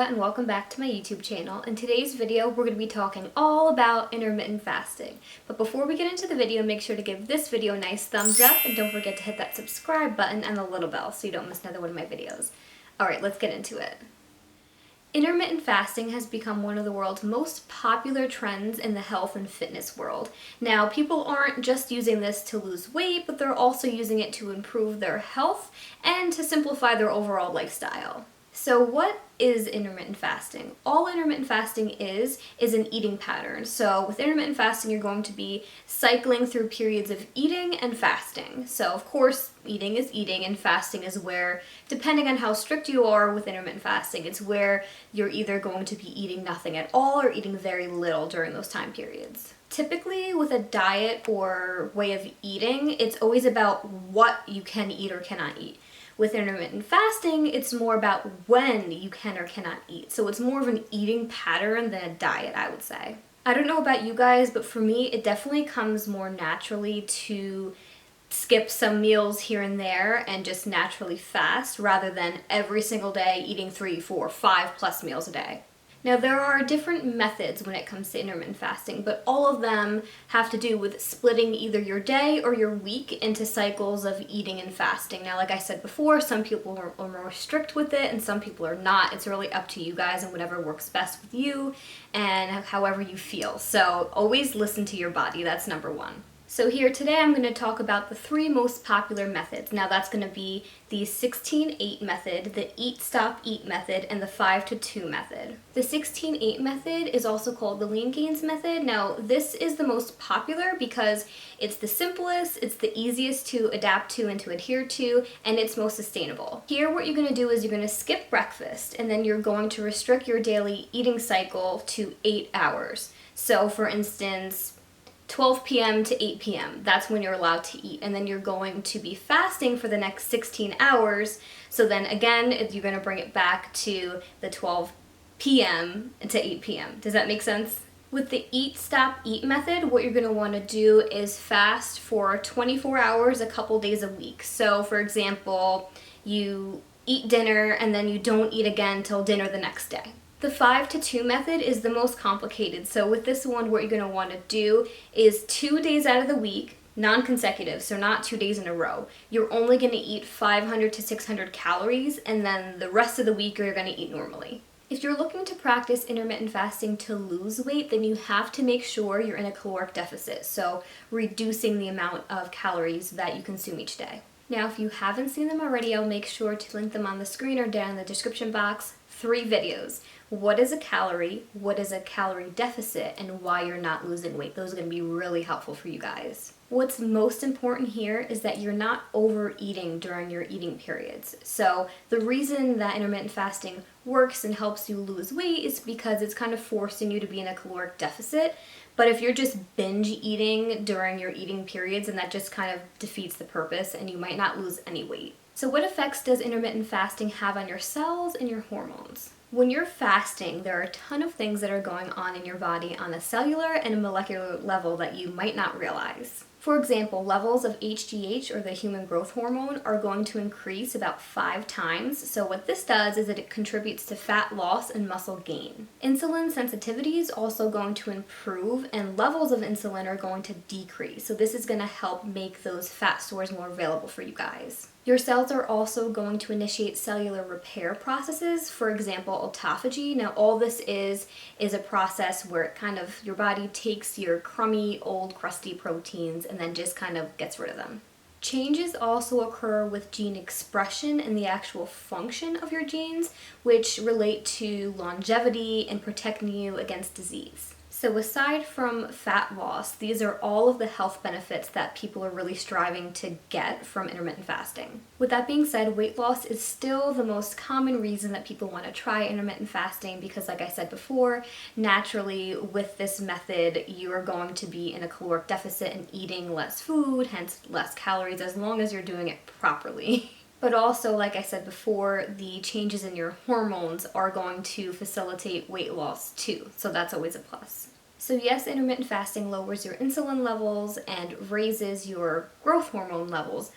and welcome back to my YouTube channel. In today's video, we're going to be talking all about intermittent fasting. But before we get into the video, make sure to give this video a nice thumbs up and don't forget to hit that subscribe button and the little bell so you don't miss another one of my videos. Alright, let's get into it. Intermittent fasting has become one of the world's most popular trends in the health and fitness world. Now, people aren't just using this to lose weight, but they're also using it to improve their health and to simplify their overall lifestyle. So what is intermittent fasting? All intermittent fasting is an eating pattern. So with intermittent fasting, you're going to be cycling through periods of eating and fasting. So of course, eating is eating and fasting is where, depending on how strict you are with intermittent fasting, it's where you're either going to be eating nothing at all or eating very little during those time periods. Typically with a diet or way of eating, it's always about what you can eat or cannot eat. With intermittent fasting, it's more about when you can or cannot eat. So it's more of an eating pattern than a diet, I would say. I don't know about you guys, but for me, it definitely comes more naturally to skip some meals here and there and just naturally fast rather than every single day eating 3, 4, 5+ meals a day. Now, there are different methods when it comes to intermittent fasting, but all of them have to do with splitting either your day or your week into cycles of eating and fasting. Now, like I said before, some people are more strict with it and some people are not. It's really up to you guys and whatever works best with you and however you feel. So always listen to your body. That's number one. So here today I'm going to talk about the 3 most popular methods. Now that's going to be the 16-8 method, the eat-stop-eat method, and the 5-2 method. The 16-8 method is also called the Leangains method. Now this is the most popular because it's the simplest, it's the easiest to adapt to and to adhere to, and it's most sustainable. Here what you're going to do is you're going to skip breakfast and then you're going to restrict your daily eating cycle to 8 hours. So for instance, 12 p.m. to 8 p.m. That's when you're allowed to eat. And then you're going to be fasting for the next 16 hours. So then again, you're going to bring it back to the 12 p.m. to 8 p.m. Does that make sense? With the eat, stop, eat method, what you're going to want to do is fast for 24 hours a couple days a week. So for example, you eat dinner and then you don't eat again till dinner the next day. The 5-2 method is the most complicated. So with this one, what you're going to want to do is 2 days out of the week, non-consecutive, so not 2 days in a row. You're only going to eat 500 to 600 calories, and then the rest of the week you're going to eat normally. If you're looking to practice intermittent fasting to lose weight, then you have to make sure you're in a caloric deficit, so reducing the amount of calories that you consume each day. Now, if you haven't seen them already, I'll make sure to link them on the screen or down in the description box. 3 videos. What is a calorie, what is a calorie deficit, and why you're not losing weight. Those are going to be really helpful for you guys. What's most important here is that you're not overeating during your eating periods. So the reason that intermittent fasting works and helps you lose weight is because it's kind of forcing you to be in a caloric deficit. But if you're just binge eating during your eating periods, and that just kind of defeats the purpose and you might not lose any weight. So what effects does intermittent fasting have on your cells and your hormones? When you're fasting, there are a ton of things that are going on in your body on a cellular and a molecular level that you might not realize. For example, levels of HGH, or the human growth hormone, are going to increase about 5 times. So what this does is that it contributes to fat loss and muscle gain. Insulin sensitivity is also going to improve, and levels of insulin are going to decrease. So this is going to help make those fat stores more available for you guys. Your cells are also going to initiate cellular repair processes, for example, autophagy. Now, all this is a process where it kind of, your body takes your crummy, old, crusty proteins and then just kind of gets rid of them. Changes also occur with gene expression and the actual function of your genes, which relate to longevity and protecting you against disease. So aside from fat loss, these are all of the health benefits that people are really striving to get from intermittent fasting. With that being said, weight loss is still the most common reason that people want to try intermittent fasting because, like I said before, naturally with this method, you're going to be in a caloric deficit and eating less food, hence less calories, as long as you're doing it properly. But also, like I said before, the changes in your hormones are going to facilitate weight loss too, so that's always a plus. So yes, intermittent fasting lowers your insulin levels and raises your growth hormone levels,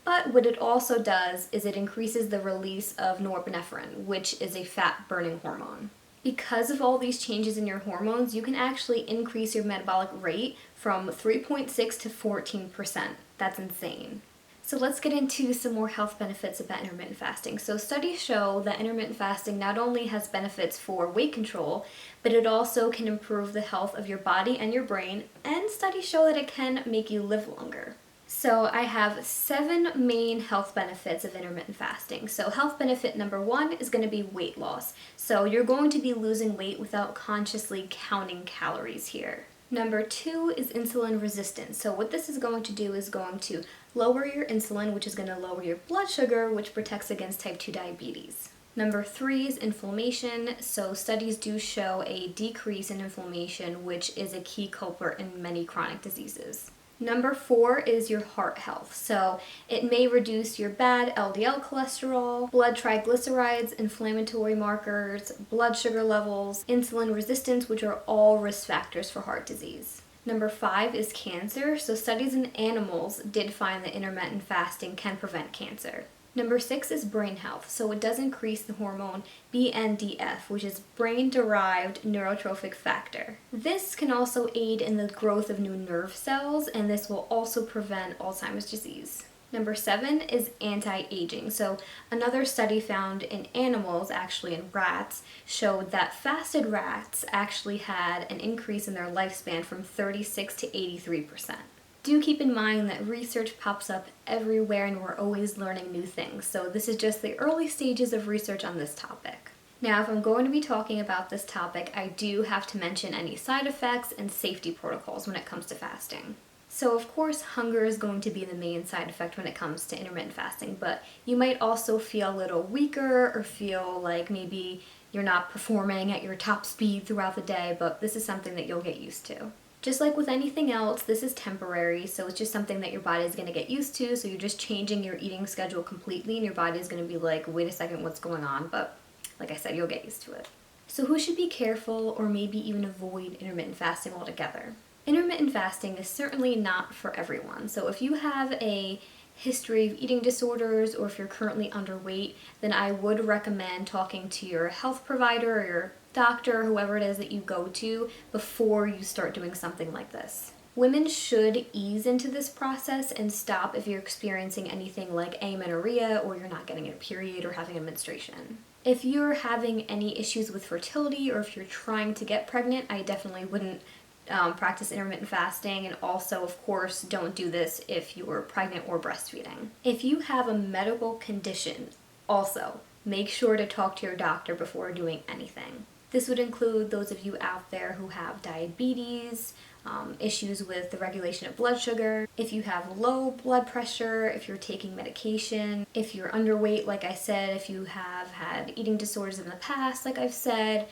But what it also does is it increases the release of norepinephrine, which is a fat-burning hormone. Because of all these changes in your hormones, you can actually increase your metabolic rate from 3.6 to 14%. That's insane. So let's get into some more health benefits about intermittent fasting. So studies show that intermittent fasting not only has benefits for weight control, but it also can improve the health of your body and your brain, and studies show that it can make you live longer. So I have 7 main health benefits of intermittent fasting. So health benefit number 1 is going to be weight loss. So you're going to be losing weight without consciously counting calories here. Number 2 is insulin resistance. So what this is going to do is going to lower your insulin, which is going to lower your blood sugar, which protects against type 2 diabetes. Number 3 is inflammation. So studies do show a decrease in inflammation, which is a key culprit in many chronic diseases. Number 4 is your heart health. So it may reduce your bad LDL cholesterol, blood triglycerides, inflammatory markers, blood sugar levels, insulin resistance, which are all risk factors for heart disease. Number 5 is cancer. So studies in animals did find that intermittent fasting can prevent cancer. Number 6 is brain health. So it does increase the hormone BNDF, which is brain-derived neurotrophic factor. This can also aid in the growth of new nerve cells, and this will also prevent Alzheimer's disease. Number 7 is anti-aging. So another study found in animals, actually in rats, showed that fasted rats actually had an increase in their lifespan from 36 to 83%. Do keep in mind that research pops up everywhere and we're always learning new things, so this is just the early stages of research on this topic. Now, if I'm going to be talking about this topic, I do have to mention any side effects and safety protocols when it comes to fasting. So of course, hunger is going to be the main side effect when it comes to intermittent fasting, but you might also feel a little weaker or feel like maybe you're not performing at your top speed throughout the day, but this is something that you'll get used to. Just like with anything else, this is temporary, so it's just something that your body is going to get used to, so you're just changing your eating schedule completely, and your body is going to be like, wait a second, what's going on? But like I said, you'll get used to it. So who should be careful or maybe even avoid intermittent fasting altogether? Intermittent fasting is certainly not for everyone, so if you have a history of eating disorders or if you're currently underweight, then I would recommend talking to your health provider or your doctor, whoever it is that you go to, before you start doing something like this. Women should ease into this process and stop if you're experiencing anything like amenorrhea or you're not getting a period or having a menstruation. If you're having any issues with fertility or if you're trying to get pregnant, I definitely wouldn't practice intermittent fasting, and also, of course, don't do this if you're pregnant or breastfeeding. If you have a medical condition, also, make sure to talk to your doctor before doing anything. This would include those of you out there who have diabetes, issues with the regulation of blood sugar, if you have low blood pressure, if you're taking medication, if you're underweight, like I said, if you have had eating disorders in the past, like I've said,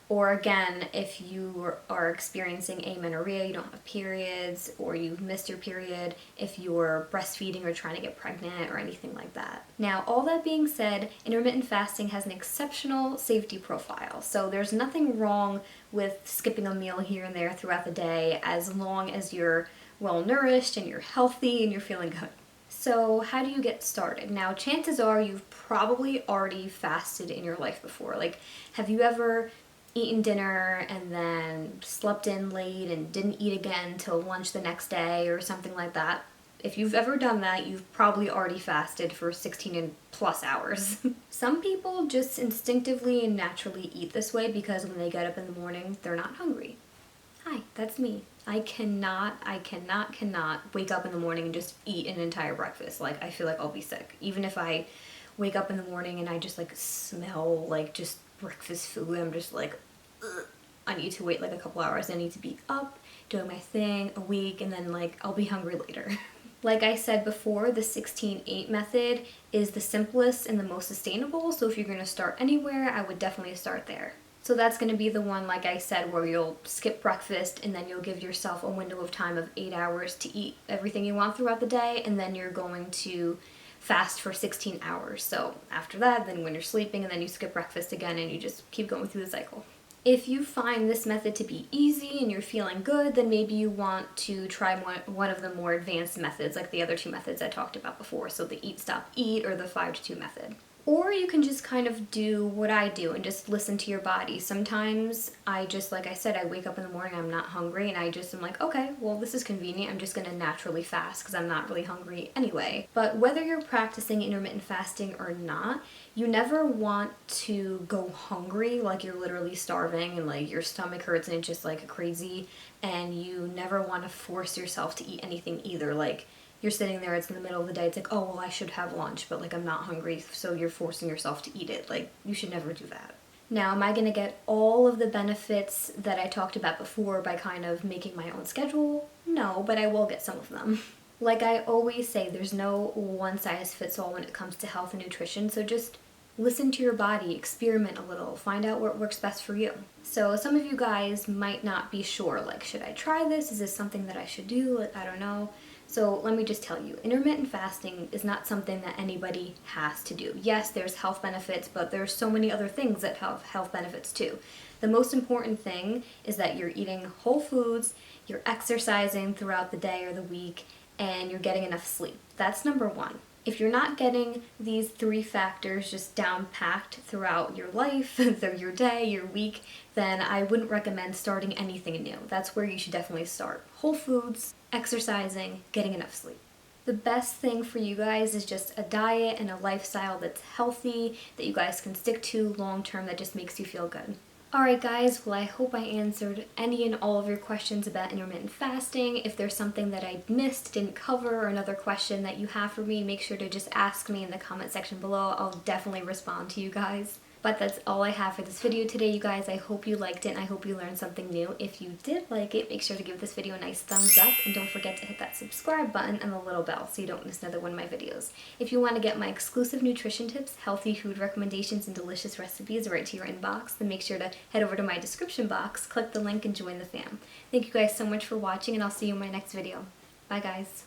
or again, if you are experiencing amenorrhea, you don't have periods, or you've missed your period, if you're breastfeeding or trying to get pregnant or anything like that. Now, all that being said, intermittent fasting has an exceptional safety profile. So there's nothing wrong with skipping a meal here and there throughout the day as long as you're well nourished and you're healthy and you're feeling good. So how do you get started? Now, chances are you've probably already fasted in your life before. Like, have you ever eaten dinner and then slept in late and didn't eat again till lunch the next day or something like that? If you've ever done that, you've probably already fasted for 16 and plus hours. Some people just instinctively and naturally eat this way because when they get up in the morning, they're not hungry. Hi, that's me. I cannot wake up in the morning and just eat an entire breakfast. Like, I feel like I'll be sick. Even if I wake up in the morning and I just like smell like just breakfast food, I'm just like, ugh. I need to wait like a couple hours. I need to be up, doing my thing, awake, and then like I'll be hungry later. Like I said before, the 16-8 method is the simplest and the most sustainable, so if you're going to start anywhere, I would definitely start there. So that's going to be the one, like I said, where you'll skip breakfast and then you'll give yourself a window of time of 8 hours to eat everything you want throughout the day, and then you're going to fast for 16 hours. So after that, then when you're sleeping, and then you skip breakfast again and you just keep going through the cycle. If you find this method to be easy and you're feeling good, then maybe you want to try one of the more advanced methods, like the other two methods I talked about before, so the eat, stop, eat, or the 5 to 2 method. Or you can just kind of do what I do and just listen to your body. Sometimes I just, like I said, I wake up in the morning, I'm not hungry, and I just am like, okay, well, this is convenient. I'm just gonna naturally fast because I'm not really hungry anyway. But whether you're practicing intermittent fasting or not, you never want to go hungry, like you're literally starving and like your stomach hurts and it's just like crazy, and you never want to force yourself to eat anything either. Like, you're sitting there, it's in the middle of the day, it's like, oh, well, I should have lunch, but like I'm not hungry, so you're forcing yourself to eat it. Like, you should never do that. Now, am I gonna get all of the benefits that I talked about before by kind of making my own schedule? No, but I will get some of them. Like I always say, there's no one size fits all when it comes to health and nutrition, so just listen to your body, experiment a little, find out what works best for you. So some of you guys might not be sure, like, should I try this? Is this something that I should do? I don't know. So let me just tell you, intermittent fasting is not something that anybody has to do. Yes, there's health benefits, but there's so many other things that have health benefits too. The most important thing is that you're eating whole foods, you're exercising throughout the day or the week, and you're getting enough sleep. That's number one. If you're not getting these 3 factors just down packed throughout your life, through your day, your week, then I wouldn't recommend starting anything new. That's where you should definitely start. Whole foods, exercising, getting enough sleep. The best thing for you guys is just a diet and a lifestyle that's healthy, that you guys can stick to long term, that just makes you feel good. Alright guys, well I hope I answered any and all of your questions about intermittent fasting. If there's something that I missed, didn't cover, or another question that you have for me, make sure to just ask me in the comment section below. I'll definitely respond to you guys. But that's all I have for this video today, you guys. I hope you liked it and I hope you learned something new. If you did like it, make sure to give this video a nice thumbs up and don't forget to hit that subscribe button and the little bell so you don't miss another one of my videos. If you want to get my exclusive nutrition tips, healthy food recommendations, and delicious recipes right to your inbox, then make sure to head over to my description box, click the link, and join the fam. Thank you guys so much for watching, and I'll see you in my next video. Bye guys.